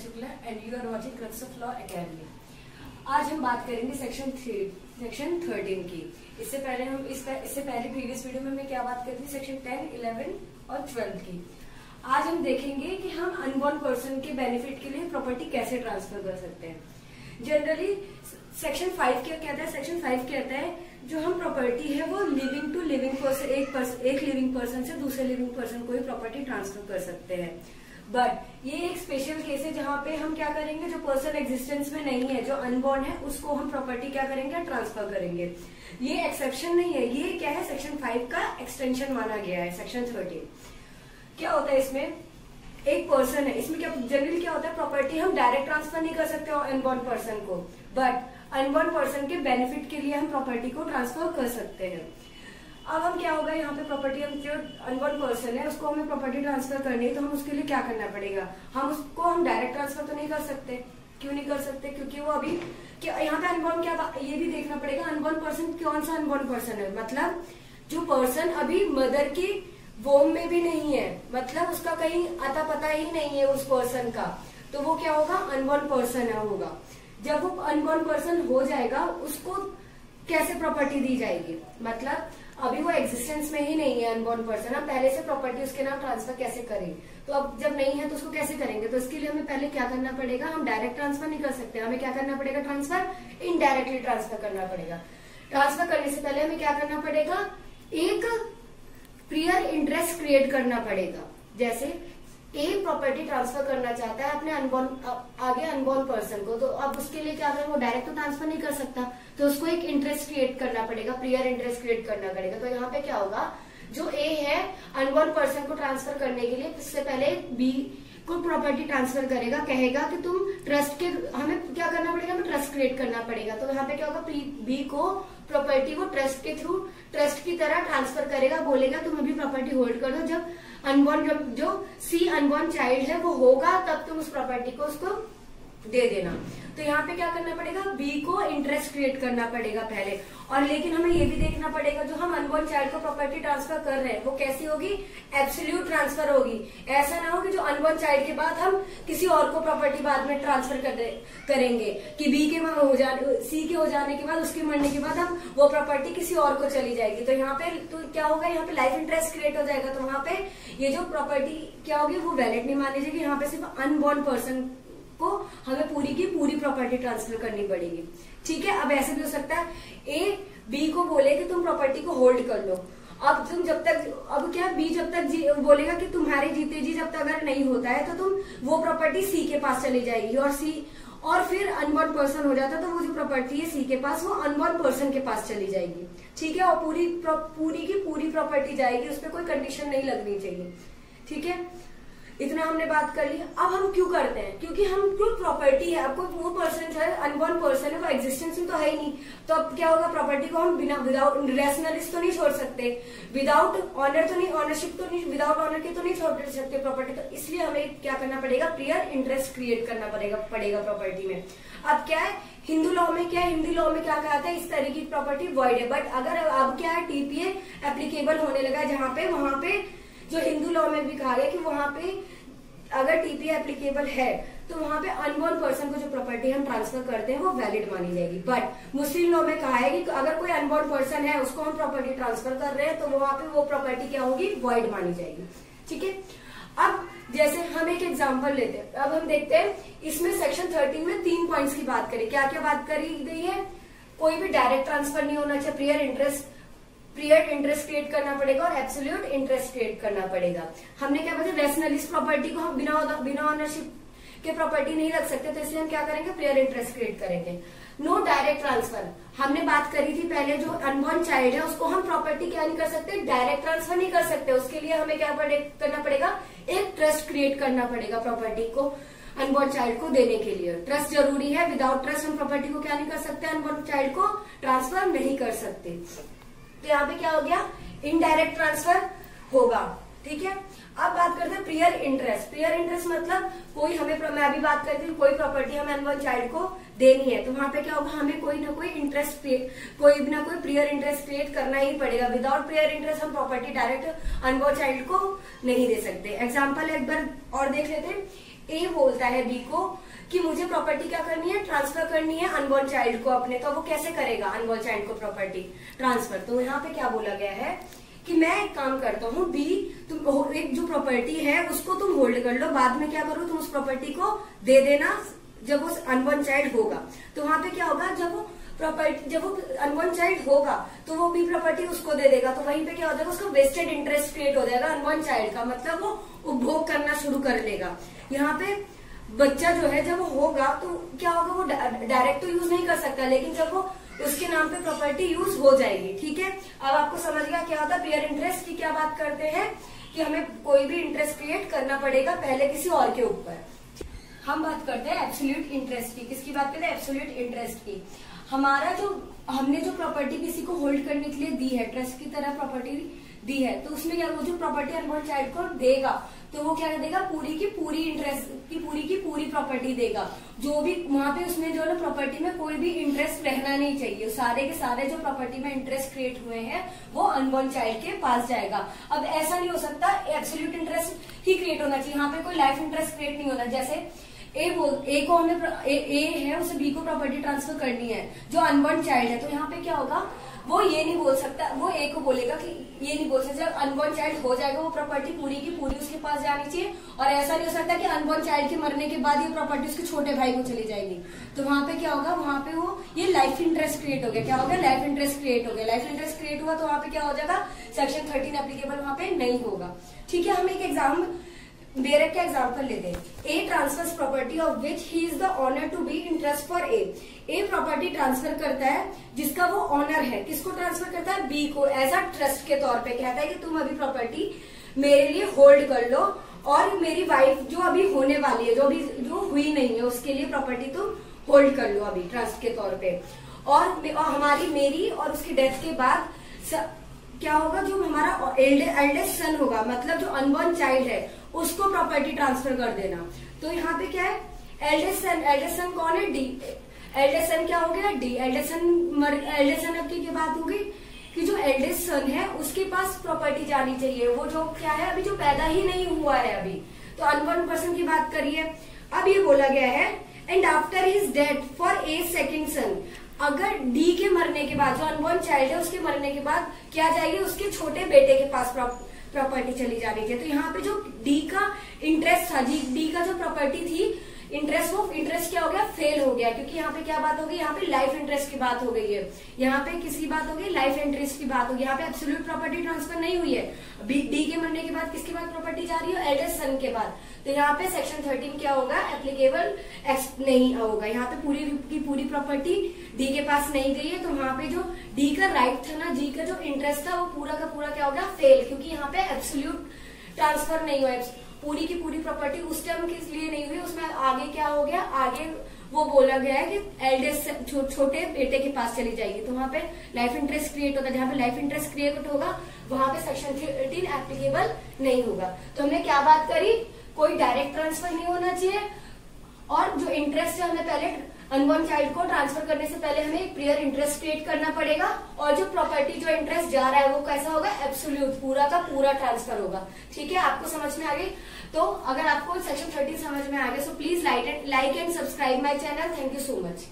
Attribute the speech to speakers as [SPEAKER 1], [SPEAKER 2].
[SPEAKER 1] Shukla and you are watching Clubs of Law Academy. आज हम बात करेंगे सेक्शन 13 की। इससे पहले प्रीवियस वीडियो में मैं क्या बात कर रही थी, सेक्शन 10, 11 और 12 की। आज हम देखेंगे कि हम अनबॉर्न पर्सन के बेनिफिट के लिए प्रॉपर्टी कैसे ट्रांसफर कर सकते हैं। जनरली सेक्शन 5 क्या कहता है? सेक्शन 5 कहता है जो हम प्रॉपर्टी है वो लिविंग टू लिविंग पर्सन, एक लिविंग पर्सन से दूसरे लिविंग पर्सन को ही प्रॉपर्टी ट्रांसफर कर सकते हैं। बट ये एक स्पेशल केस है जहां पे हम क्या करेंगे, जो पर्सन एग्जिस्टेंस में नहीं है, जो अनबॉर्न है, उसको हम प्रॉपर्टी क्या करेंगे, ट्रांसफर करेंगे। ये एक्सेप्शन नहीं है, ये क्या है, सेक्शन 5 का एक्सटेंशन माना गया है। सेक्शन 13 क्या होता है, इसमें एक पर्सन है, इसमें क्या जनरली क्या होता है, प्रॉपर्टी हम डायरेक्ट ट्रांसफर नहीं कर सकते अनबॉर्न पर्सन को, बट अनबॉर्न पर्सन के बेनिफिट के लिए हम प्रॉपर्टी को ट्रांसफर कर सकते हैं। अब हम क्या होगा, यहाँ पे प्रॉपर्टी, हम जो अनबॉर्न पर्सन है उसको हमें प्रॉपर्टी ट्रांसफर करनी है, तो हम उसके लिए क्या करना पड़ेगा, हम डायरेक्ट ट्रांसफर तो नहीं कर सकते। क्यों नहीं कर सकते? क्योंकि वो अभी यहाँ पे अनबॉर्न क्या, ये भी देखना पड़ेगा अनबॉर्न पर्सन कौन सा अनबॉर्न पर्सन है। मतलब जो पर्सन अभी मदर की वोम में भी नहीं है, मतलब उसका कहीं अता पता ही नहीं है उस पर्सन का, तो वो क्या होगा, अनबॉर्न पर्सन होगा। जब वो अनबॉर्न पर्सन हो जाएगा, उसको कैसे प्रॉपर्टी दी जाएगी, मतलब अभी वो एग्जिस्टेंस में ही नहीं है अनबॉर्न पर्सन, हम पहले से प्रॉपर्टी उसके नाम ट्रांसफर कैसे करें? तो अब जब नहीं है तो उसको कैसे करेंगे? तो इसके लिए हमें पहले क्या करना पड़ेगा, हम डायरेक्ट ट्रांसफर नहीं कर सकते, हमें क्या करना पड़ेगा, ट्रांसफर इनडायरेक्टली ट्रांसफर करना पड़ेगा। ट्रांसफर करने से पहले हमें क्या करना पड़ेगा, एक प्रियर इंटरेस्ट क्रिएट करना पड़ेगा। जैसे एक प्रॉपर्टी ट्रांसफर करना चाहता है अपने अनबॉर्न पर्सन को, तो अब उसके लिए क्या करें, वो डायरेक्ट तो ट्रांसफर नहीं कर सकता, तो उसको एक इंटरेस्ट क्रिएट करना पड़ेगा, प्रियर इंटरेस्ट क्रिएट करना पड़ेगा। तो यहाँ पे क्या होगा, जो ए है अनबॉर्न पर्सन को ट्रांसफर करने के लिए इससे पहले बी को प्रॉपर्टी ट्रांसफर करेगा, कहेगा कि तुम ट्रस्ट के, हमें क्या करना पड़ेगा, हमें ट्रस्ट क्रिएट करना पड़ेगा। तो यहाँ पे क्या होगा, बी को प्रॉपर्टी को ट्रस्ट के थ्रू, ट्रस्ट की तरह ट्रांसफर करेगा, बोलेगा तुम अभी प्रॉपर्टी होल्ड कर दो, जब अनबॉर्न, जो सी अनबॉर्न चाइल्ड है वो होगा तब तुम उस प्रॉपर्टी को उसको दे देना। तो यहाँ पे क्या करना पड़ेगा, बी को इंटरेस्ट क्रिएट करना पड़ेगा पहले। और लेकिन हमें ये भी देखना पड़ेगा, जो हम अनबॉर्न चाइल्ड को प्रॉपर्टी ट्रांसफर कर रहे हैं वो कैसी होगी, एब्सोल्यूट ट्रांसफर होगी। ऐसा ना हो कि जो अनबॉर्न चाइल्ड के बाद हम किसी और को प्रॉपर्टी बाद में ट्रांसफर करेंगे, कि बी के सी के हो जाने के बाद, उसके मरने के बाद हम वो प्रॉपर्टी किसी और को चली जाएगी। तो यहाँ पे तो क्या होगा, यहाँ पे लाइफ इंटरेस्ट क्रिएट हो जाएगा, तो वहां पे ये जो प्रॉपर्टी क्या होगी वो वैलिड नहीं मानी जाएगी। यहाँ पे सिर्फ अनबॉर्न पर्सन को हमें पूरी की पूरी प्रॉपर्टी ट्रांसफर करनी पड़ेगी। ठीक है, अब ऐसे भी हो सकता है ए बी को बोले कि तुम प्रॉपर्टी को होल्ड कर लो, अब तुम जब तक, अब क्या, बी जब तक बोलेगा कि तुम्हारे जीते जी जब तक अगर नहीं होता है तो तुम वो प्रॉपर्टी सी के पास चली जाएगी, और फिर अनबॉर्न पर्सन हो जाता है तो वो जो प्रॉपर्टी है सी के पास, वो अनबॉर्न पर्सन के पास चली जाएगी। ठीक है, और पूरी की पूरी प्रॉपर्टी जाएगी, उस पर कोई कंडीशन नहीं लगनी चाहिए। ठीक है, इतना हमने बात कर ली। अब हम क्यों करते हैं, क्योंकि हम जो प्रॉपर्टी है, आपको वो पर्सन है अनबॉर्न पर्सन है, वो एग्जिस्टेंस में तो है ही नहीं, तो अब क्या होगा, प्रॉपर्टी को हम विदाउट रेशनलिस्ट तो नहीं छोड़ सकते, विदाउट ऑनर तो नहीं, ऑनरशिप तो नहीं, विदाउट ऑनर के तो नहीं छोड़ सकते प्रॉपर्टी, तो इसलिए हमें क्या करना पड़ेगा, प्रियर इंटरेस्ट क्रिएट करना पड़ेगा प्रॉपर्टी में। अब क्या है, हिंदू लॉ में क्या है, हिंदी लॉ में क्या कहता है, इस तरीके की प्रॉपर्टी वॉइड है। बट अगर अब क्या है, टीपीए एप्लीकेबल होने लगा, जहाँ पे वहां पे जो हिंदू लॉ में भी कहा गया कि वहां पे अगर टीपीए एप्लीकेबल है तो वहां पे अनबॉर्न पर्सन को जो प्रॉपर्टी हम ट्रांसफर करते हैं वो वैलिड मानी जाएगी। बट मुस्लिम लॉ में कहा है कि अगर कोई अनबॉर्न पर्सन है उसको हम प्रॉपर्टी ट्रांसफर कर रहे हैं तो वहां पे वो प्रॉपर्टी क्या होगी, वॉइड मानी जाएगी। ठीक है, अब जैसे हम एक एग्जाम्पल लेते हैं, अब हम देखते हैं इसमें सेक्शन 13 में 3 पॉइंट्स की बात करें। क्या क्या बात करी गई है, कोई भी डायरेक्ट ट्रांसफर नहीं होना चाहिए, प्रियर इंटरेस्ट क्रिएट करना पड़ेगा और एब्सोल्यूट इंटरेस्ट क्रिएट करना पड़ेगा। हमने क्या बताया, रेशनलिस्ट प्रॉपर्टी को हम बिना ऑनरशिप के प्रॉपर्टी नहीं रख सकते, तो इसलिए हम क्या करेंगे, प्रियर इंटरेस्ट क्रिएट करेंगे। नो डायरेक्ट ट्रांसफर, हमने बात करी थी पहले, जो अनबॉर्न चाइल्ड है उसको हम प्रॉपर्टी क्या नहीं कर सकते, डायरेक्ट ट्रांसफर नहीं कर सकते, उसके लिए हमें क्या करना पड़ेगा, एक ट्रस्ट क्रिएट करना पड़ेगा प्रॉपर्टी को अनबॉर्न चाइल्ड को देने के लिए। ट्रस्ट जरूरी है, विदाउट ट्रस्ट हम प्रॉपर्टी को क्या नहीं कर सकते, अनबॉर्न चाइल्ड को ट्रांसफर नहीं कर सकते। तो यहाँ पे क्या हो गया, इनडायरेक्ट ट्रांसफर होगा। ठीक है, अब बात करते हैं प्रियर इंटरेस्ट। प्रियर इंटरेस्ट मतलब कोई हमें, मैं अभी बात करती हूँ, कोई प्रॉपर्टी हमें अनबॉर्न चाइल्ड को देनी है तो वहां पे क्या होगा, हमें कोई ना कोई इंटरेस्ट कोई ना कोई प्रियर इंटरेस्ट क्रिएट करना ही पड़ेगा। विदाउट प्रियर इंटरेस्ट हम प्रॉपर्टी डायरेक्ट अनबॉर्न चाइल्ड को नहीं दे सकते। एग्जाम्पल एक बार और देख लेते हैं, ए बोलता है बी को कि मुझे प्रॉपर्टी क्या करनी है, ट्रांसफर करनी है अनबॉर्न चाइल्ड को अपने, तो वो कैसे करेगा अनबॉर्न चाइल्ड को प्रॉपर्टी ट्रांसफर। तो यहाँ पे क्या बोला गया है कि मैं एक काम करता हूँ बी, तुम एक जो प्रॉपर्टी है उसको तुम होल्ड कर लो, बाद में क्या करो तुम उस प्रॉपर्टी को दे देना जब वो अनबॉर्न चाइल्ड होगा। तो वहां पे क्या होगा, जब वो अनबॉर्न चाइल्ड होगा तो वो भी प्रॉपर्टी उसको दे देगा, तो वहीं पे क्या हो जाएगा, उसका वेस्टेड इंटरेस्ट क्रिएट हो जाएगा अनबॉर्न चाइल्ड का, मतलब वो उपभोग करना शुरू कर लेगा। यहाँ पे बच्चा जो है जब वो होगा तो क्या होगा, वो डायरेक्ट तो यूज नहीं कर सकता, लेकिन जब वो उसके नाम पे प्रॉपर्टी यूज हो जाएगी। ठीक है, अब आपको समझ गया क्या होता है पेयर इंटरेस्ट की, क्या बात करते हैं कि हमें कोई भी इंटरेस्ट क्रिएट करना पड़ेगा पहले किसी और के ऊपर। हम बात करते हैं एब्सोल्यूट इंटरेस्ट की। किसकी बात करते हैं, एब्सोल्यूट इंटरेस्ट की। हमने जो प्रॉपर्टी किसी को होल्ड करने के लिए दी है, ट्रस्ट की तरह प्रॉपर्टी दी है, तो उसमें क्या, वो जो प्रॉपर्टी अनबॉर्न चाइल्ड को देगा तो वो क्या देगा, पूरी की पूरी इंटरेस्ट की पूरी प्रॉपर्टी देगा। जो भी वहां पे उसमें जो है प्रॉपर्टी में कोई भी इंटरेस्ट रहना नहीं चाहिए, सारे के सारे जो प्रॉपर्टी में इंटरेस्ट क्रिएट हुए हैं वो अनबॉर्न चाइल्ड के पास जाएगा। अब ऐसा नहीं हो सकता एब्सोल्यूट इंटरेस्ट ही क्रिएट होना चाहिए, यहाँ पे कोई लाइफ इंटरेस्ट क्रिएट नहीं होना। जैसे ए को हमने ए है उसे बी को प्रॉपर्टी ट्रांसफर करनी है जो अनबॉर्न चाइल्ड है, तो यहाँ पे क्या होगा, वो ये नहीं बोल सकता, वो ए को बोलेगा कि ये नहीं बोल सकता, जब अनबॉर्न चाइल्ड हो जाएगा वो प्रॉपर्टी पूरी की पूरी उसके पास जानी चाहिए। और ऐसा नहीं हो सकता कि अनबॉर्न चाइल्ड के मरने के बाद ये प्रॉपर्टी उसके छोटे भाई को चली जाएगी। तो वहां पे क्या होगा, वहां पे वो ये लाइफ इंटरेस्ट क्रिएट हो गया। क्या हो गया, लाइफ इंटरेस्ट क्रिएट हो गया। लाइफ इंटरेस्ट क्रिएट हुआ तो वहां पे क्या हो जाएगा, सेक्शन 13 एप्लीकेबल वहां पे नहीं होगा। ठीक है, हम एक डायरेक्ट का एग्जाम्पल लेते हैं। A transfers property of which he is the owner to be interest for a property transfer करता है जिसका वो ऑनर है। किसको ट्रांसफर करता है, बी को, एज अ ट्रस्ट के तौर पे कहता है कि तुम अभी प्रॉपर्टी मेरे लिए होल्ड कर लो और मेरी वाइफ जो अभी होने वाली है, जो हुई नहीं है, उसके लिए प्रॉपर्टी तुम होल्ड कर लो अभी ट्रस्ट के तौर पे। और मेरी और उसकी डेथ के बाद क्या होगा, जो हमारा एल्डेस्ट सन होगा, मतलब जो अनबॉर्न चाइल्ड है, उसको प्रॉपर्टी ट्रांसफर कर देना। तो यहाँ पे क्या है, एल्डेस्ट सन कौन है, डी। एल्डेस्ट सन क्या हो गया, डी। एल्डेस्ट सन अब की बात होगी कि जो एल्डेस्ट सन है उसके पास प्रॉपर्टी जानी चाहिए, वो जो क्या है अभी जो पैदा ही नहीं हुआ है अभी, तो अनबॉर्न पर्सन की बात करिए। अब ये बोला गया है and after his death for a second सन, अगर डी के मरने के बाद, जो अनबॉर्न चाइल्ड है उसके मरने के बाद क्या जाएगी, उसके छोटे बेटे के पास प्रॉपर्टी चली जानी चाहिए। तो यहाँ पे जो डी का इंटरेस्ट था, डी का जो प्रॉपर्टी थी, इंटरेस्ट क्या हो गया, फेल हो गया, क्योंकि यहाँ पे क्या बात होगी, यहाँ पे लाइफ इंटरेस्ट की बात हो गई है। यहाँ पे किसकी बात होगी, लाइफ इंटरेस्ट की बात होगी। यहाँ पे एब्सोल्यूट प्रॉपर्टी ट्रांसफर नहीं हुई है। डी के मरने के बाद किसके बाद प्रॉपर्टी जा रही है, एल्डेस्ट सन के बाद। तो यहाँ पे सेक्शन 13 क्या होगा, एप्लीकेबल नहीं होगा। यहाँ पे पूरी की पूरी प्रॉपर्टी डी के पास नहीं गई है, तो वहाँ पे जो डी का राइट था ना, डी का जो इंटरेस्ट था, वो पूरा का पूरा क्या हो गया, फेल, क्योंकि यहाँ पे एब्सोल्यूट ट्रांसफर नहीं हुआ। पूरी की पूरी प्रॉपर्टी उस टाइम किस लिए नहीं हुई, उसमें आगे क्या हो गया, आगे वो बोला गया है कि एल्डेस्ट छोटे बेटे के पास चली जाएगी। तो वहाँ पे लाइफ इंटरेस्ट क्रिएट होता है, जहाँ पे लाइफ इंटरेस्ट क्रिएट होगा वहाँ पे सेक्शन 13 एप्लीकेबल नहीं होगा। तो हमने क्या बात करी, कोई डायरेक्ट ट्रांसफर नहीं होना चाहिए, और जो इंटरेस्ट है हमें पहले अनबॉर्न चाइल्ड को ट्रांसफर करने से पहले हमें एक प्रियर इंटरेस्ट क्रिएट करना पड़ेगा, और जो प्रॉपर्टी जो इंटरेस्ट जा रहा है वो कैसा होगा, एब्सोल्यूट, पूरा का पूरा ट्रांसफर होगा। ठीक है, आपको समझ में आ गई। तो अगर आपको सेक्शन 13 समझ में आ गया, so please like and subscribe my channel. Thank you so much.